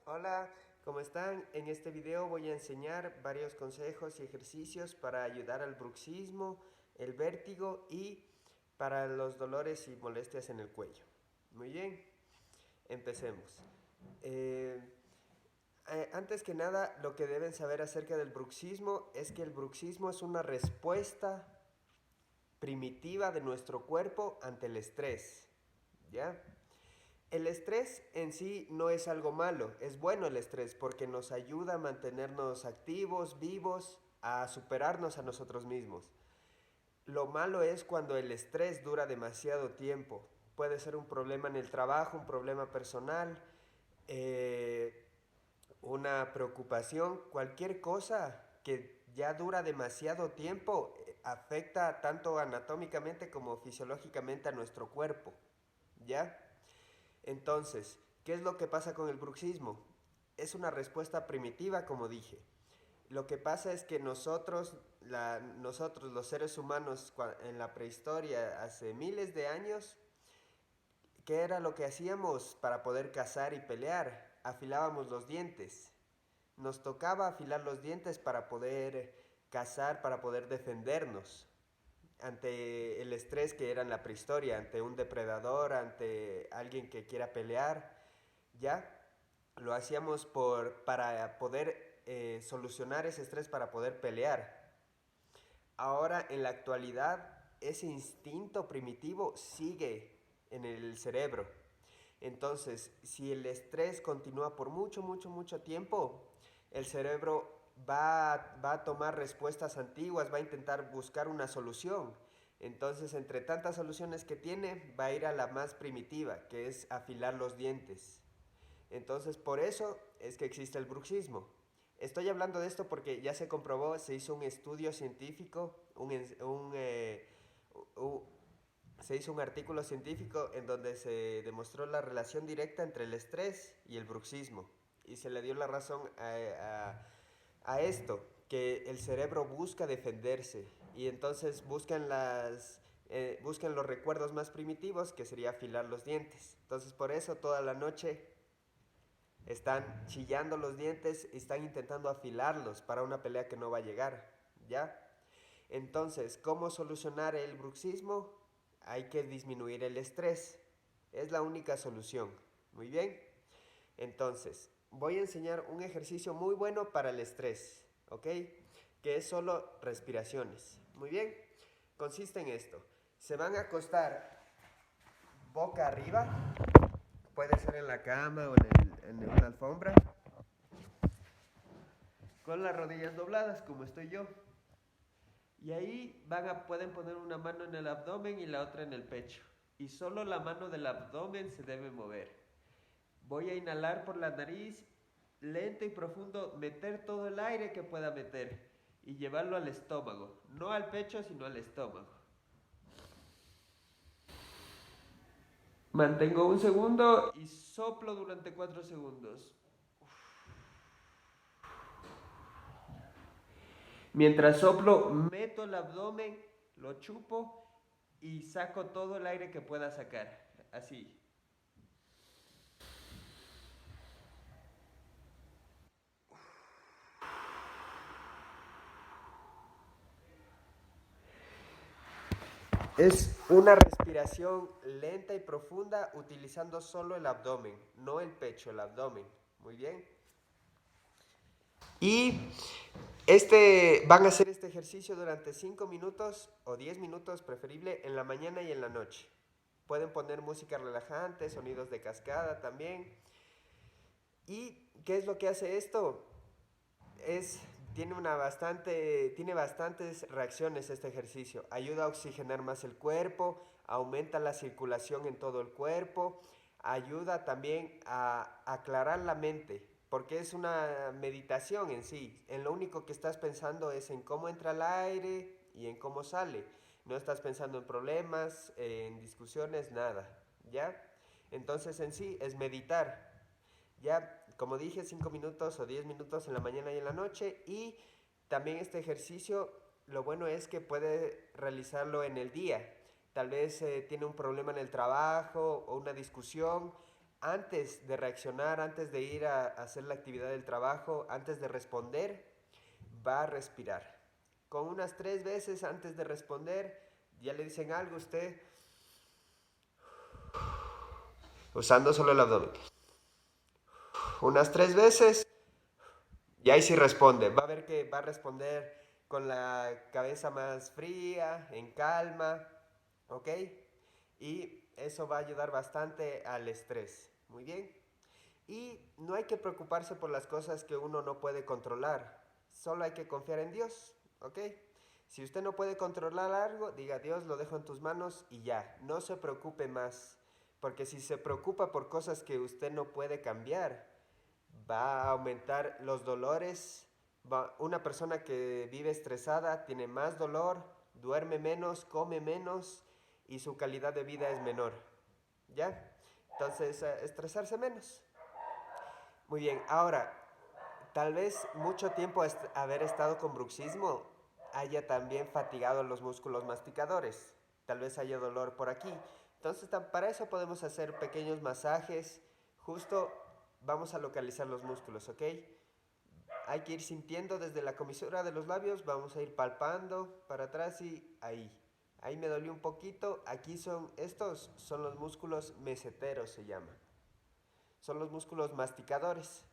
Hola, ¿cómo están? En este video voy a enseñar varios consejos y ejercicios para ayudar al bruxismo, el vértigo y para los dolores y molestias en el cuello. Muy bien, empecemos. Eh, Antes que nada, lo que deben saber acerca del bruxismo es que el bruxismo es una respuesta primitiva de nuestro cuerpo ante el estrés. ¿Ya? El estrés en sí no es algo malo, es bueno el estrés porque nos ayuda a mantenernos activos, vivos, a superarnos a nosotros mismos. Lo malo es cuando el estrés dura demasiado tiempo. Puede ser un problema en el trabajo, un problema personal, eh, una preocupación, cualquier cosa que ya dura demasiado tiempo afecta tanto anatómicamente como fisiológicamente a nuestro cuerpo. ¿Ya? Entonces, ¿qué es lo que pasa con el bruxismo? Es una respuesta primitiva, como dije. Lo que pasa es que nosotros los seres humanos, en la prehistoria, hace miles de años, ¿qué era lo que hacíamos para poder cazar y pelear? Afilábamos los dientes. Nos tocaba afilar los dientes para poder cazar, para poder defendernos ante el estrés que era en la prehistoria, ante un depredador, ante alguien que quiera pelear, ¿ya? Lo hacíamos para poder solucionar ese estrés, para poder pelear. Ahora, en la actualidad, ese instinto primitivo sigue en el cerebro. Entonces, si el estrés continúa por mucho tiempo, el cerebro va a tomar respuestas antiguas, va a intentar buscar una solución. Entonces, entre tantas soluciones que tiene, va a ir a la más primitiva, que es afilar los dientes. Entonces, por eso es que existe el bruxismo. Estoy hablando de esto porque ya se comprobó, se hizo un estudio científico, u- se hizo un artículo científico en donde se demostró la relación directa entre el estrés y el bruxismo. Y se le dio la razón a esto, que el cerebro busca defenderse y entonces buscan los recuerdos más primitivos, que sería afilar los dientes. Entonces por eso toda la noche están chillando los dientes y están intentando afilarlos para una pelea que no va a llegar, ¿ya? Entonces, ¿cómo solucionar el bruxismo? Hay que disminuir el estrés. Es la única solución. Muy bien. Entonces, voy a enseñar un ejercicio muy bueno para el estrés, ¿ok? Que es solo respiraciones. Muy bien. Consiste en esto. Se van a acostar boca arriba. Puede ser en la cama o en una alfombra. Con las rodillas dobladas, como estoy yo. Y ahí pueden poner una mano en el abdomen y la otra en el pecho. Y solo la mano del abdomen se debe mover. Voy a inhalar por la nariz, lento y profundo, meter todo el aire que pueda meter y llevarlo al estómago. No al pecho, sino al estómago. Mantengo un segundo y soplo durante 4 segundos. Mientras soplo, meto el abdomen, lo chupo y saco todo el aire que pueda sacar. Así. Es una respiración lenta y profunda utilizando solo el abdomen, no el pecho, el abdomen. Muy bien. Y van a hacer este ejercicio durante 5 minutos o 10 minutos, preferible, en la mañana y en la noche. Pueden poner música relajante, sonidos de cascada también. ¿Y qué es lo que hace esto? Es, tiene bastantes reacciones este ejercicio. Ayuda a oxigenar más el cuerpo, aumenta la circulación en todo el cuerpo, ayuda también a aclarar la mente, porque es una meditación en sí. En lo único que estás pensando es en cómo entra el aire y en cómo sale. No estás pensando en problemas, en discusiones, nada. ¿Ya? Entonces en sí es meditar. Ya, como dije, 5 minutos o 10 minutos en la mañana y en la noche. Y también este ejercicio, lo bueno es que puede realizarlo en el día. Tal vez tiene un problema en el trabajo o una discusión. antes de reaccionar, antes de ir a hacer la actividad del trabajo, antes de responder, va a respirar. Con unas 3 veces antes de responder, ya le dicen algo a usted, usando solo el abdomen. Unas 3 veces, y ahí sí responde. Va a ver que va a responder con la cabeza más fría, en calma, ¿ok? Y eso va a ayudar bastante al estrés. Muy bien. Y no hay que preocuparse por las cosas que uno no puede controlar. Solo hay que confiar en Dios, ¿ok? Si usted no puede controlar algo, diga: Dios, lo dejo en tus manos y ya. No se preocupe más. Porque si se preocupa por cosas que usted no puede cambiar, va a aumentar los dolores. Una persona que vive estresada tiene más dolor, duerme menos, come menos y su calidad de vida es menor. ¿Ya? Entonces, estresarse menos. Muy bien, ahora, tal vez mucho tiempo haber estado con bruxismo haya también fatigado los músculos masticadores. Tal vez haya dolor por aquí. Entonces, para eso podemos hacer pequeños masajes. Justo vamos a localizar los músculos, ¿ok? Hay que ir sintiendo desde la comisura de los labios, vamos a ir palpando para atrás y ahí. Ahí me dolió un poquito. Aquí estos son los músculos meseteros, se llaman. Son los músculos masticadores.